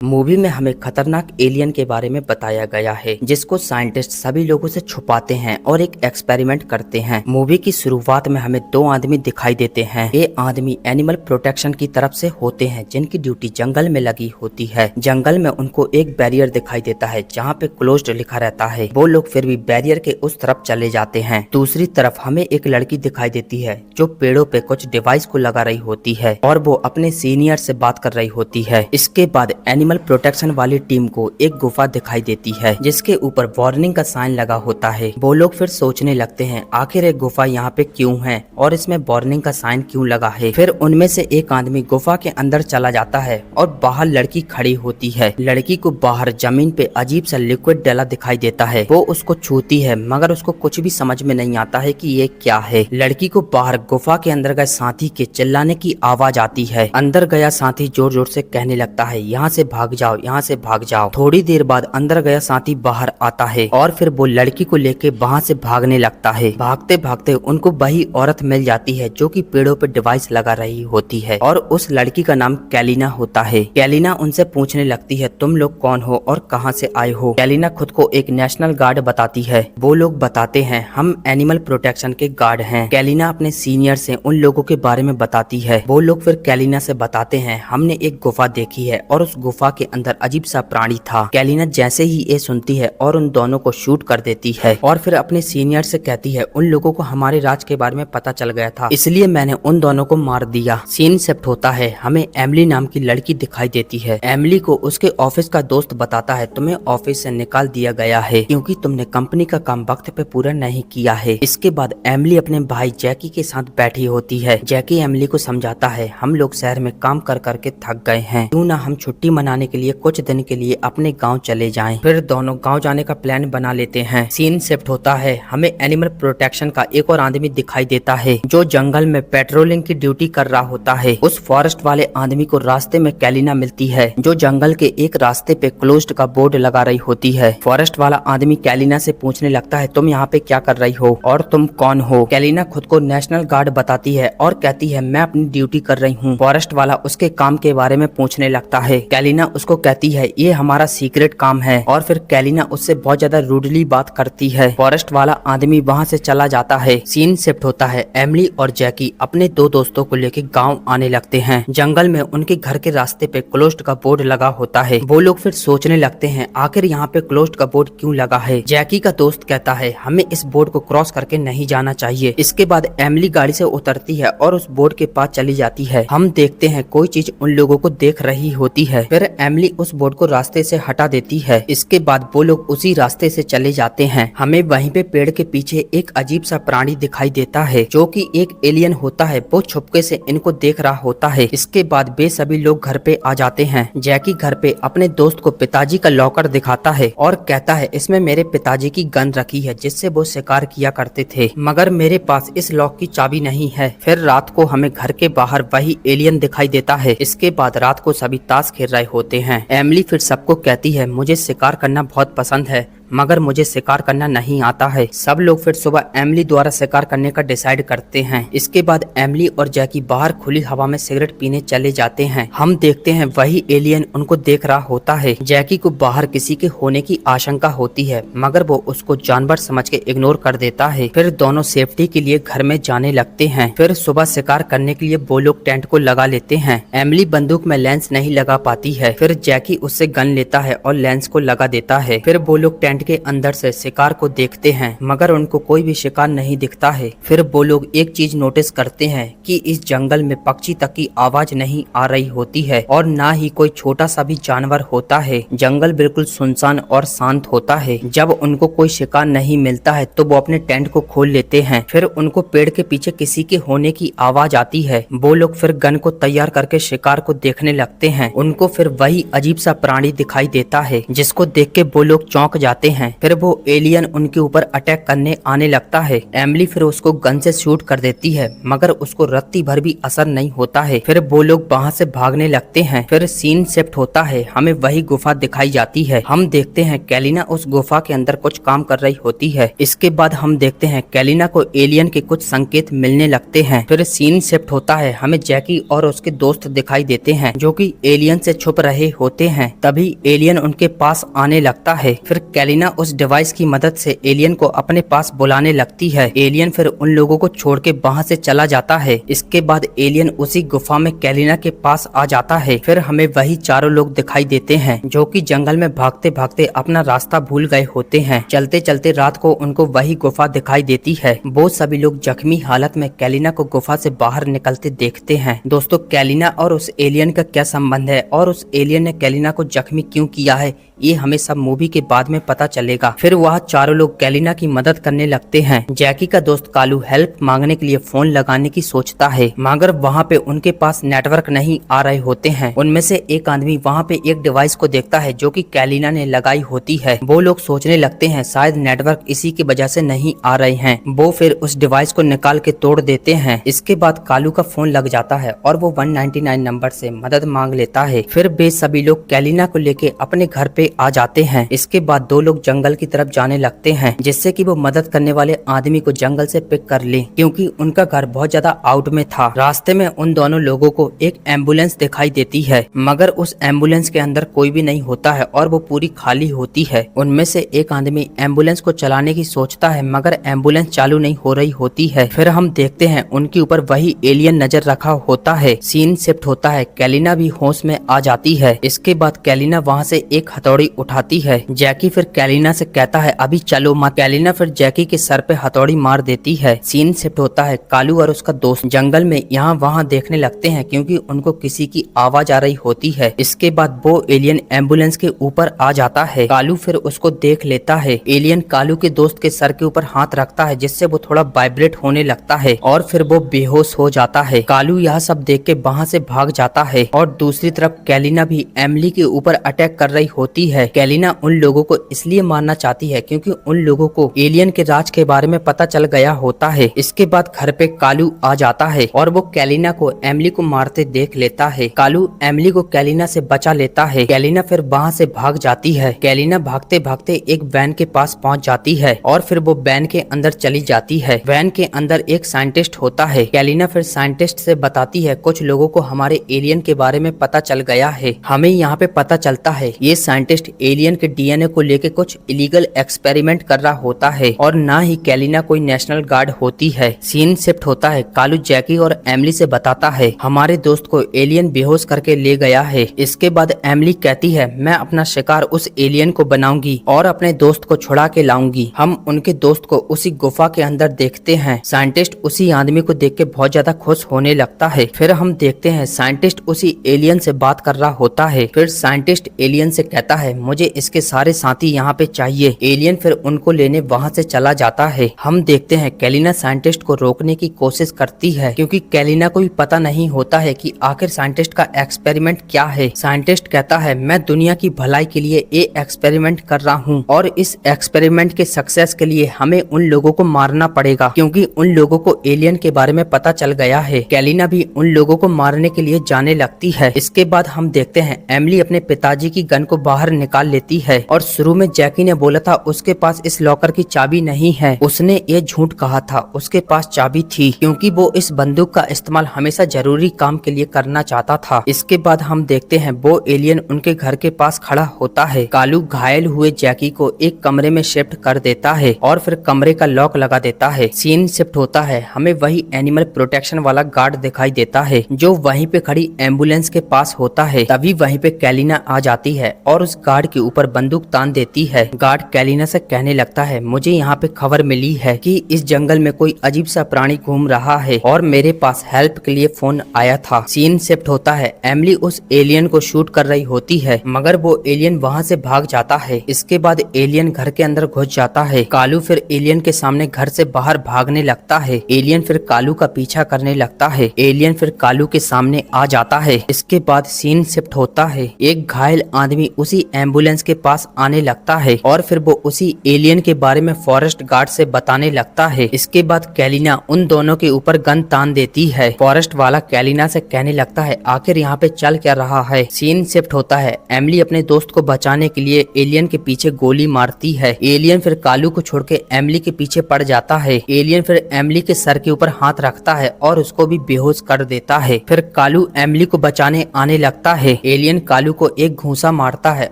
Movie में हमें खतरनाक एलियन के बारे में बताया गया है जिसको साइंटिस्ट सभी लोगों से छुपाते हैं और एक एक्सपेरिमेंट करते हैं। मूवी की शुरुआत में हमें दो आदमी दिखाई देते हैं। ये आदमी एनिमल प्रोटेक्शन की तरफ से होते हैं जिनकी ड्यूटी जंगल में लगी होती है। जंगल में उनको एक बैरियर दिखाई देता है जहाँ पे क्लोज्ड लिखा रहता है। वो लोग फिर भी बैरियर के उस तरफ चले जाते हैं। दूसरी तरफ हमें एक लड़की दिखाई देती है जो पेड़ों पे कुछ डिवाइस को लगा रही होती है और वो अपने सीनियर से बात कर रही होती है। इसके बाद एनिमल प्रोटेक्शन वाली टीम को एक गुफा दिखाई देती है जिसके ऊपर वार्निंग का साइन लगा होता है। वो लोग फिर सोचने लगते हैं आखिर एक गुफा यहाँ पे क्यों है और इसमें वार्निंग का साइन क्यों लगा है। फिर उनमें से एक आदमी गुफा के अंदर चला जाता है और बाहर लड़की खड़ी होती है। लड़की को बाहर जमीन पे अजीब सा लिक्विड डला दिखाई देता है। वो उसको छूती है मगर उसको कुछ भी समझ में नहीं आता है कि ये क्या है। लड़की को बाहर गुफा के अंदर गए साथी के चिल्लाने की आवाज आती है। अंदर गया साथी जोर जोर से कहने लगता है यहाँ से भाग जाओ, यहाँ से भाग जाओ। थोड़ी देर बाद अंदर गया साथी बाहर आता है और फिर वो लड़की को लेके वहाँ से भागने लगता है। भागते भागते उनको वही औरत मिल जाती है जो कि पेड़ों पे डिवाइस लगा रही होती है और उस लड़की का नाम कैलिना होता है। कैलिना उनसे पूछने लगती है तुम लोग कौन हो और कहाँ से आए हो। कैलिना खुद को एक नेशनल गार्ड बताती है। वो लोग बताते हैं हम एनिमल प्रोटेक्शन के गार्ड हैं। कैलिना अपने सीनियर से उन लोगों के बारे में बताती है। वो लोग फिर कैलिना से बताते हैं हमने एक गुफा देखी है और उस गुफा के अंदर अजीब सा प्राणी था। कैलिना जैसे ही ये सुनती है और उन दोनों को शूट कर देती है और फिर अपने सीनियर से कहती है उन लोगों को हमारे राज के बारे में पता चल गया था इसलिए मैंने उन दोनों को मार दिया। सीन शिफ्ट होता है। हमें एमिली नाम की लड़की दिखाई देती है। एमिली को उसके ऑफिस का दोस्त बताता है तुम्हें ऑफिस से निकाल दिया गया है क्योंकि तुमने कंपनी का काम वक्त पे पूरा नहीं किया है। इसके बाद एमिली अपने भाई जैकी के साथ बैठी होती है। जैकी एमिली को समझाता है हम लोग शहर में काम कर करके थक गए हैं, क्यों ना हम छुट्टी मनाने के लिए कुछ दिन के लिए अपने गांव चले जाएं। फिर दोनों गांव जाने का प्लान बना लेते हैं। सीन शिफ्ट होता है। हमें एनिमल प्रोटेक्शन का एक और आदमी दिखाई देता है जो जंगल में पेट्रोलिंग की ड्यूटी कर रहा होता है। उस फॉरेस्ट वाले आदमी को रास्ते में कैलिना मिलती है जो जंगल के एक रास्ते पे क्लोज्ड का बोर्ड लगा रही होती है। फॉरेस्ट वाला आदमी कैलिना से पूछने लगता है तुम यहाँ पे क्या कर रही हो और तुम कौन हो। कैलिना खुद को नेशनल गार्ड बताती है और कहती है मैं अपनी ड्यूटी कर रही हूँ। फॉरेस्ट वाला उसके काम के बारे में पूछने लगता है। कैलिना उसको कहती है ये हमारा सीक्रेट काम है और फिर कैलिना उससे बहुत ज्यादा रूडली बात करती है। फॉरेस्ट वाला आदमी वहाँ से चला जाता है। सीन शिफ्ट होता है। एमिली और जैकी अपने दो दोस्तों को लेकर गांव आने लगते हैं। जंगल में उनके घर के रास्ते पे क्लोज्ड का बोर्ड लगा होता है। वो लोग फिर सोचने लगते हैं आखिर यहाँ पे क्लोज्ड का बोर्ड क्यों लगा है। जैकी का दोस्त कहता है हमें इस बोर्ड को क्रॉस करके नहीं जाना चाहिए। इसके बाद एमिली गाड़ी से उतरती है और उस बोर्ड के पास चली जाती है। हम देखते हैं कोई चीज उन लोगों को देख रही होती है। फिर एमिली उस बोर्ड को रास्ते से हटा देती है। इसके बाद वो लोग उसी रास्ते से चले जाते हैं। हमें वहीं पे पेड़ के पीछे एक अजीब सा प्राणी दिखाई देता है जो कि एक एलियन होता है। वो छुपके से इनको देख रहा होता है। इसके बाद वे सभी लोग घर पे आ जाते हैं। जैकी घर पे अपने दोस्त को पिताजी का लॉकर दिखाता है और कहता है इसमें मेरे पिताजी की गन रखी है जिससे वो शिकार किया करते थे मगर मेरे पास इस लॉक की चाबी नहीं है। फिर रात को हमें घर के बाहर वही एलियन दिखाई देता है। इसके बाद रात को सभी ताश खेल रहे होते हैं। एमिली फिर सबको कहती है मुझे शिकार करना बहुत पसंद है मगर मुझे शिकार करना नहीं आता है। सब लोग फिर सुबह एमिली द्वारा शिकार करने का डिसाइड करते हैं। इसके बाद एमिली और जैकी बाहर खुली हवा में सिगरेट पीने चले जाते हैं। हम देखते हैं वही एलियन उनको देख रहा होता है। जैकी को बाहर किसी के होने की आशंका होती है मगर वो उसको जानवर समझ के इग्नोर कर देता है। फिर दोनों सेफ्टी के लिए घर में जाने लगते हैं। फिर सुबह शिकार करने के लिए वो लोग टेंट को लगा लेते हैं। एमिली बंदूक में लेंस नहीं लगा पाती है। फिर जैकी उससे गन लेता है और लेंस को लगा देता है। फिर वो लोग टेंट के अंदर से शिकार को देखते हैं मगर उनको कोई भी शिकार नहीं दिखता है। फिर वो लोग एक चीज नोटिस करते हैं कि इस जंगल में पक्षी तक की आवाज नहीं आ रही होती है और ना ही कोई छोटा सा भी जानवर होता है। जंगल बिल्कुल सुनसान और शांत होता है। जब उनको कोई शिकार नहीं मिलता है तो वो अपने टेंट को खोल लेते हैं। फिर उनको पेड़ के पीछे किसी के होने की आवाज आती है। वो लोग फिर गन को तैयार करके शिकार को देखने लगते हैं। उनको फिर वही अजीब सा प्राणी दिखाई देता है जिसको देख के वो लोग चौंक जाते जाते हैं। फिर वो एलियन उनके ऊपर अटैक करने आने लगता है। एमिली फिर उसको गन से शूट कर देती है, मगर उसको रत्ती भर भी असर नहीं होता है। फिर वो लोग वहाँ से भागने लगते हैं। फिर सीन शिफ्ट होता है, हमें वही गुफा दिखाई जाती है। हम देखते हैं कैलिना उस गुफा के अंदर कुछ काम कर रही होती है। इसके बाद हम देखते हैं कैलिना को एलियन के कुछ संकेत मिलने लगते हैं। फिर सीन शिफ्ट होता है, हमें जैकी और उसके दोस्त दिखाई देते हैं जो कि एलियन से छुप रहे होते हैं। तभी एलियन उनके पास आने लगता है। फिर कैलिना उस डिवाइस की मदद से एलियन को अपने पास बुलाने लगती है। एलियन फिर उन लोगों को छोड़ के वहाँ से चला जाता है। इसके बाद एलियन उसी गुफा में कैलिना के पास आ जाता है। फिर हमें वही चारों लोग दिखाई देते हैं जो कि जंगल में भागते भागते अपना रास्ता भूल गए होते हैं। चलते चलते रात को उनको वही गुफा दिखाई देती है। वो सभी लोग जख्मी हालत में कैलिना को गुफा से बाहर निकलते देखते हैं। दोस्तों, कैलिना और उस एलियन का क्या संबंध है और उस एलियन ने कैलिना को जख्मी क्यों किया है, ये हमें सब मूवी के बाद में पता चलेगा। फिर वह चारों लोग कैलिना की मदद करने लगते हैं। जैकी का दोस्त कालू हेल्प मांगने के लिए फोन लगाने की सोचता है, मगर वहाँ पे उनके पास नेटवर्क नहीं आ रहे होते हैं। उनमें से एक आदमी वहाँ पे एक डिवाइस को देखता है जो कि कैलिना ने लगाई होती है। वो लोग सोचने लगते हैं शायद नेटवर्क इसी की वजह से नहीं आ रहे हैं। वो फिर उस डिवाइस को निकाल के तोड़ देते हैं। इसके बाद कालू का फोन लग जाता है और वो 199 नंबर से मदद मांग लेता है। फिर वे सभी लोग कैलिना को लेके अपने घर पे आ जाते हैं। इसके बाद दो लोग जंगल की तरफ जाने लगते हैं, जिससे कि वो मदद करने वाले आदमी को जंगल से पिक कर ले, क्योंकि उनका घर बहुत ज्यादा आउट में था। रास्ते में उन दोनों लोगों को एक एम्बुलेंस दिखाई देती है, मगर उस एम्बुलेंस के अंदर कोई भी नहीं होता है और वो पूरी खाली होती है। उनमें से एक आदमी एम्बुलेंस को चलाने की सोचता है, मगर एम्बुलेंस चालू नहीं हो रही होती है। फिर हम देखते हैं उनके ऊपर वही एलियन नजर रखा होता है। सीन शिफ्ट होता है, कैलिना भी होश में आ जाती है। इसके बाद कैलिना वहाँ से एक हथौड़ी उठाती है। जैकी फिर कैलिना से कहता है अभी चलो मत। कैलिना फिर जैकी के सर पे हथौड़ी मार देती है। सीन शिफ्ट होता है, कालू और उसका दोस्त जंगल में यहाँ वहाँ देखने लगते हैं, क्योंकि उनको किसी की आवाज आ रही होती है। इसके बाद वो एलियन एम्बुलेंस के ऊपर आ जाता है। कालू फिर उसको देख लेता है। एलियन कालू के दोस्त के सर के ऊपर हाथ रखता है, जिससे वो थोड़ा वाइब्रेट होने लगता है और फिर वो बेहोश हो जाता है। कालू यह सब देख के वहाँ से भाग जाता है और दूसरी तरफ कैलिना भी एमिली के ऊपर अटैक कर रही होती है। कैलिना उन लोगों को इसलिए मारना चाहती है क्योंकि उन लोगों को एलियन के राज के बारे में पता चल गया होता है। इसके बाद घर पे कालू आ जाता है और वो कैलिना को एमिली को मारते देख लेता है। कालू एमिली को कैलिना से बचा लेता है। कैलिना फिर वहाँ से भाग जाती है। कैलिना भागते भागते एक वैन के पास पहुँच जाती है और फिर वो वैन के अंदर चली जाती है। वैन के अंदर एक साइंटिस्ट होता है। कैलिना फिर साइंटिस्ट से बताती है कुछ लोगों को हमारे एलियन के बारे में पता चल गया है। हमें यहाँ पे पता चलता है ये साइंटिस्ट एलियन के डीएनए को लेके कुछ इलीगल एक्सपेरिमेंट कर रहा होता है और ना ही कैलिना कोई नेशनल गार्ड होती है। सीन शिफ्ट होता है, कालू जैकी और एमिली से बताता है हमारे दोस्त को एलियन बेहोश करके ले गया है। इसके बाद एमिली कहती है मैं अपना शिकार उस एलियन को बनाऊंगी और अपने दोस्त को छुड़ा के लाऊंगी। हम उनके दोस्त को उसी गुफा के अंदर देखते हैं। साइंटिस्ट उसी आदमी को देख के बहुत ज्यादा खुश होने लगता है। फिर हम देखते हैं साइंटिस्ट उसी एलियन से बात कर रहा होता है। फिर साइंटिस्ट एलियन से कहता है मुझे इसके सारे साथी यहाँ पे चाहिए। एलियन फिर उनको लेने वहाँ से चला जाता है। हम देखते हैं कैलिना साइंटिस्ट को रोकने की कोशिश करती है, क्योंकि कैलिना को भी पता नहीं होता है कि आखिर साइंटिस्ट का एक्सपेरिमेंट क्या है। साइंटिस्ट कहता है मैं दुनिया की भलाई के लिए ये एक्सपेरिमेंट कर रहा हूँ और इस एक्सपेरिमेंट के सक्सेस के लिए हमें उन लोगों को मारना पड़ेगा, क्योंकि उन लोगों को एलियन के बारे में पता चल गया है। कैलिना भी उन लोगों को मारने के लिए जाने लगती है। इसके बाद हम देखते हैं एमिली अपने पिताजी की गन को बाहर निकाल लेती है और शुरू में जैकी ने बोला था उसके पास इस लॉकर की चाबी नहीं है। उसने ये झूठ कहा था, उसके पास चाबी थी, क्योंकि वो इस बंदूक का इस्तेमाल हमेशा जरूरी काम के लिए करना चाहता था। इसके बाद हम देखते हैं वो एलियन उनके घर के पास खड़ा होता है। कालू घायल हुए जैकी को एक कमरे में शिफ्ट कर देता है और फिर कमरे का लॉक लगा देता है। सीन शिफ्ट होता है, हमें वही एनिमल प्रोटेक्शन वाला गार्ड दिखाई देता है जो वहीं पे खड़ी एम्बुलेंस के पास होता है। तभी वहीं पे कैलिना आ जाती है और उस गार्ड के ऊपर बंदूक तान देती है। गार्ड कैलिना से कहने लगता है मुझे यहाँ पे खबर मिली है कि इस जंगल में कोई अजीब सा प्राणी घूम रहा है और मेरे पास हेल्प के लिए फोन आया था। सीन शिफ्ट होता है, एमिली उस एलियन को शूट कर रही होती है, मगर वो एलियन वहाँ से भाग जाता है। इसके बाद एलियन घर के अंदर घुस जाता है। कालू फिर एलियन के सामने घर से बाहर भागने लगता है। एलियन फिर कालू का पीछा करने लगता है। एलियन फिर कालू के सामने आ जाता है। इसके बाद सीन शिफ्ट होता है, एक घायल आदमी उसी एम्बुलेंस के पास आने लगता जाता है और फिर वो उसी एलियन के बारे में फॉरेस्ट गार्ड से बताने लगता है। इसके बाद कैलिना उन दोनों के ऊपर गन तान देती है। फॉरेस्ट वाला कैलिना से कहने लगता है आखिर यहाँ पे चल क्या रहा है। सीन शिफ्ट होता है। एमिली अपने दोस्त को बचाने के लिए एलियन के पीछे गोली मारती है। एलियन फिर कालू को छोड़ के एमिली के पीछे पड़ जाता है। एलियन फिर एमिली के सर के ऊपर हाथ रखता है और उसको भी बेहोश कर देता है। फिर कालू एमिली को बचाने आने लगता है। एलियन कालू को एक घूंसा मारता है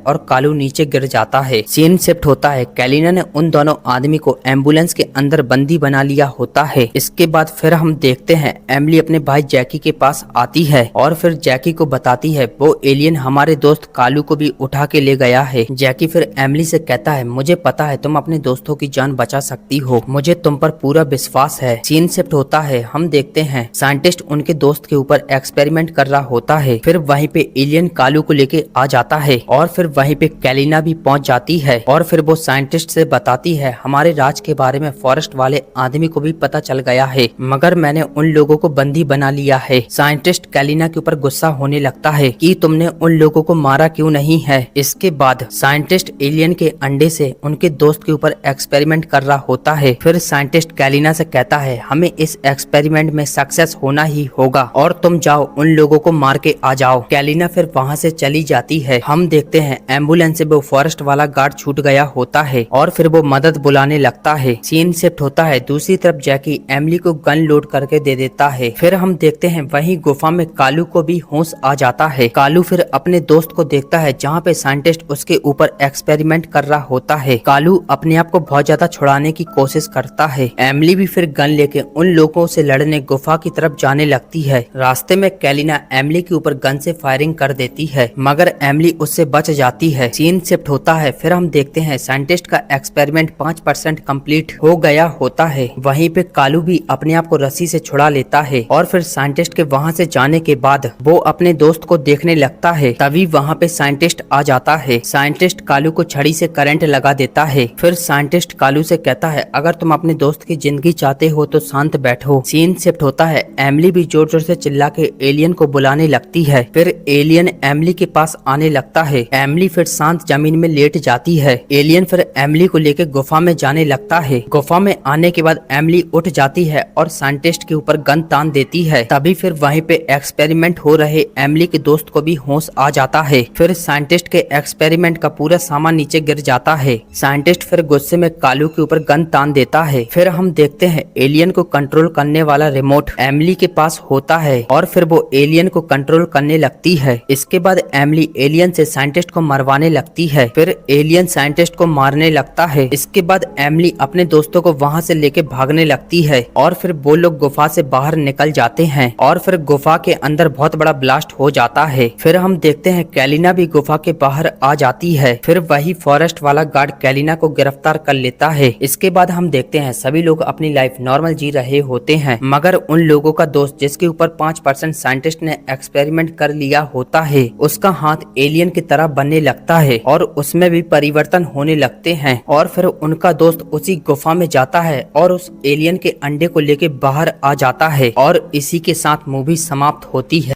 और कालू नीचे गिर जाता है। सीन शिफ्ट होता है। कैलिना ने उन दोनों आदमी को एम्बुलेंस के अंदर बंदी बना लिया होता है। इसके बाद फिर हम देखते हैं एमिली अपने भाई जैकी के पास आती है और फिर जैकी को बताती है वो एलियन हमारे दोस्त कालू को भी उठा के ले गया है। जैकी फिर एमिली से कहता है मुझे पता है तुम अपने दोस्तों की जान बचा सकती हो, मुझे तुम पर पूरा विश्वास है। सीन शिफ्ट होता है। हम देखते हैं साइंटिस्ट उनके दोस्त के ऊपर एक्सपेरिमेंट कर रहा होता है। फिर वहीं पे एलियन कालू को लेके आ जाता है और फिर वहीं पे कैलिना भी पहुंच जाती है और फिर वो साइंटिस्ट से बताती है हमारे राज के बारे में फॉरेस्ट वाले आदमी को भी पता चल गया है, मगर मैंने उन लोगों को बंदी बना लिया है। साइंटिस्ट कैलिना के ऊपर गुस्सा होने लगता है कि तुमने उन लोगों को मारा क्यों नहीं है। इसके बाद साइंटिस्ट एलियन के अंडे से उनके दोस्त के ऊपर एक्सपेरिमेंट कर रहा होता है। फिर साइंटिस्ट कैलिना से कहता है हमें इस एक्सपेरिमेंट में सक्सेस होना ही होगा और तुम जाओ उन लोगों को मार के आ जाओ। कैलिना फिर वहाँ से चली जाती है। हम देखते हैं एम्बुलेंस से वो फॉरेस्ट वाला गार्ड छूट गया होता है और फिर वो मदद बुलाने लगता है। सीन शिफ्ट होता है। दूसरी तरफ जैकी एमिली को गन लोड करके दे देता है। फिर हम देखते हैं वहीं गुफा में कालू को भी होश आ जाता है। कालू फिर अपने दोस्त को देखता है जहाँ पे साइंटिस्ट उसके ऊपर एक्सपेरिमेंट कर रहा होता है। कालू अपने आप को बहुत ज्यादा छुड़ाने की कोशिश करता है। एमिली भी फिर गन लेके उन लोगों से लड़ने गुफा की तरफ जाने लगती है। रास्ते में कैलिना एमिली के ऊपर गन से फायरिंग कर देती है मगर एमिली उससे बच जाती है। सीन शिफ्ट होता है। फिर हम देखते हैं साइंटिस्ट का एक्सपेरिमेंट 5% कंप्लीट हो गया होता है। वहीं पे कालू भी अपने आप को रस्सी से छुड़ा लेता है और फिर साइंटिस्ट के वहाँ से जाने के बाद वो अपने दोस्त को देखने लगता है। तभी वहाँ पे साइंटिस्ट आ जाता है। साइंटिस्ट कालू को छड़ी से करंट लगा देता है। फिर साइंटिस्ट कालू से कहता है अगर तुम अपने दोस्त की जिंदगी चाहते हो तो शांत बैठो। सीन शिफ्ट होता है। एमिली भी जोर जोर से चिल्ला के एलियन को बुलाने लगती है। फिर एलियन एमिली के पास आने लगता है। एमिली फिर शांत जमीन में लेट जाती है। एलियन फिर एमिली को लेकर गुफा में जाने लगता है। गुफा में आने के बाद एमिली उठ जाती है और साइंटिस्ट के ऊपर गन तान देती है। तभी फिर वहीं पे एक्सपेरिमेंट हो रहे एमिली के दोस्त को भी होश आ जाता है। फिर साइंटिस्ट के एक्सपेरिमेंट का पूरा सामान नीचे गिर जाता है। साइंटिस्ट फिर गुस्से में कालू के ऊपर गन तान देता है। फिर हम देखते हैं एलियन को कंट्रोल करने वाला रिमोट एमिली के पास होता है और फिर वो एलियन को कंट्रोल करने लगती है। इसके बाद एमिली एलियन से साइंटिस्ट को मरवाने लगती है। फिर एलियन साइंटिस्ट को मारने लगता है। इसके बाद एमिली अपने दोस्तों को वहाँ से लेके भागने लगती है और फिर वो लोग गुफा से बाहर निकल जाते हैं और फिर गुफा के अंदर बहुत बड़ा ब्लास्ट हो जाता है। फिर हम देखते हैं कैलिना भी गुफा के बाहर आ जाती है। फिर वही फॉरेस्ट वाला गार्ड कैलिना को गिरफ्तार कर लेता है। इसके बाद हम देखते हैं सभी लोग अपनी लाइफ नॉर्मल जी रहे होते हैं मगर उन लोगों का दोस्त जिसके ऊपर 5% साइंटिस्ट ने एक्सपेरिमेंट कर लिया होता है उसका हाथ एलियन की तरह बनने लगता है और उसमें भी परिवर्तन होने लगते हैं और फिर उनका दोस्त उसी गुफा में जाता है और उस एलियन के अंडे को लेके बाहर आ जाता है और इसी के साथ मूवी समाप्त होती है।